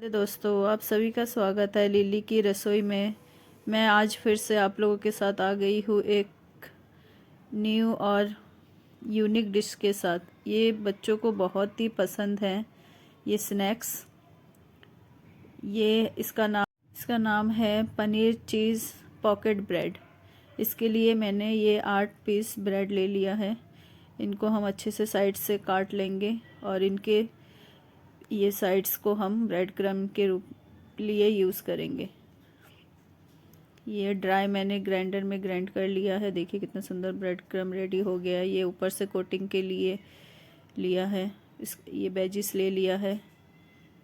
दोस्तों, आप सभी का स्वागत है लिली की रसोई में। मैं आज फिर से आप लोगों के साथ आ गई हूँ एक न्यू और यूनिक डिश के साथ। ये बच्चों को बहुत ही पसंद है ये स्नैक्स। ये इसका नाम है पनीर चीज़ पॉकेट ब्रेड। इसके लिए मैंने ये 8 पीस ब्रेड ले लिया है। इनको हम अच्छे से साइड से काट लेंगे और इनके ये साइड्स को हम ब्रेड क्रम्ब के रूप लिए यूज़ करेंगे। ये ड्राई मैंने ग्राइंडर में ग्राइंड कर लिया है। देखिए कितना सुंदर ब्रेड क्रम्ब रेडी हो गया है। ये ऊपर से कोटिंग के लिए लिया है। ये वेजिस ले लिया है।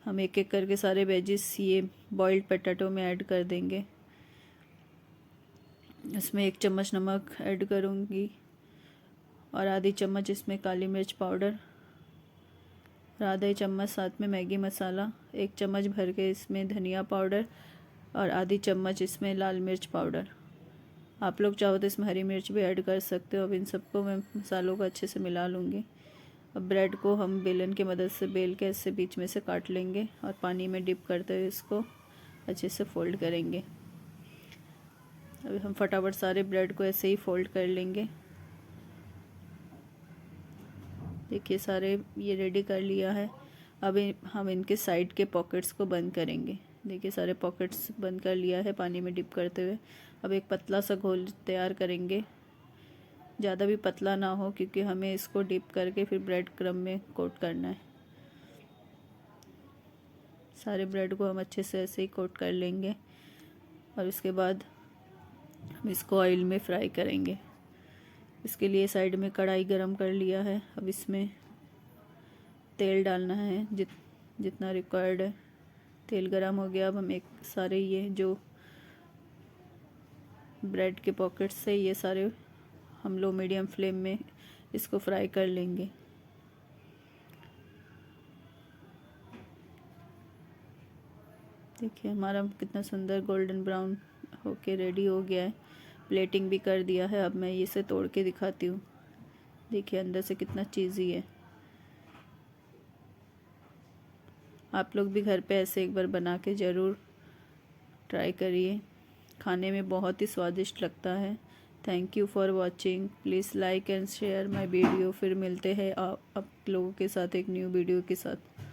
हम एक एक करके सारे वेजिस ये बॉइल्ड पोटैटो में ऐड कर देंगे। इसमें 1 चम्मच नमक ऐड करूँगी और आधी चम्मच इसमें काली मिर्च पाउडर और आधा चम्मच साथ में मैगी मसाला, 1 चम्मच भर के इसमें धनिया पाउडर और आधी चम्मच इसमें लाल मिर्च पाउडर। आप लोग चाहो तो इसमें हरी मिर्च भी ऐड कर सकते हो। अब इन सबको मैं मसालों को अच्छे से मिला लूँगी। अब ब्रेड को हम बेलन की मदद से बेल के इससे बीच में से काट लेंगे और पानी में डिप करते हुए इसको अच्छे से फोल्ड करेंगे। अभी हम फटाफट सारे ब्रेड को ऐसे ही फोल्ड कर लेंगे। देखिए सारे ये रेडी कर लिया है। अब हम इनके साइड के पॉकेट्स को बंद करेंगे। देखिए सारे पॉकेट्स बंद कर लिया है पानी में डिप करते हुए। अब एक पतला सा घोल तैयार करेंगे, ज़्यादा भी पतला ना हो क्योंकि हमें इसको डिप करके फिर ब्रेड क्रम्ब में कोट करना है। सारे ब्रेड को हम अच्छे से ऐसे ही कोट कर लेंगे और उसके बाद हम इसको ऑयल में फ्राई करेंगे। इसके लिए साइड में कढ़ाई गरम कर लिया है। अब इसमें तेल डालना है जितना रिक्वायर्ड है। तेल गरम हो गया। अब हम एक सारे ये जो ब्रेड के पॉकेट्स से ये सारे हम लो मीडियम फ्लेम में इसको फ्राई कर लेंगे। देखिए हमारा कितना सुंदर गोल्डन ब्राउन होके रेडी हो गया है। प्लेटिंग भी कर दिया है। अब मैं इसे तोड़ के दिखाती हूँ। देखिए अंदर से कितना चीज़ी है। आप लोग भी घर पे ऐसे एक बार बना के ज़रूर ट्राई करिए। खाने में बहुत ही स्वादिष्ट लगता है। Thank you for watching. Please like and share my video. फिर मिलते हैं आप लोगों के साथ एक न्यू वीडियो के साथ।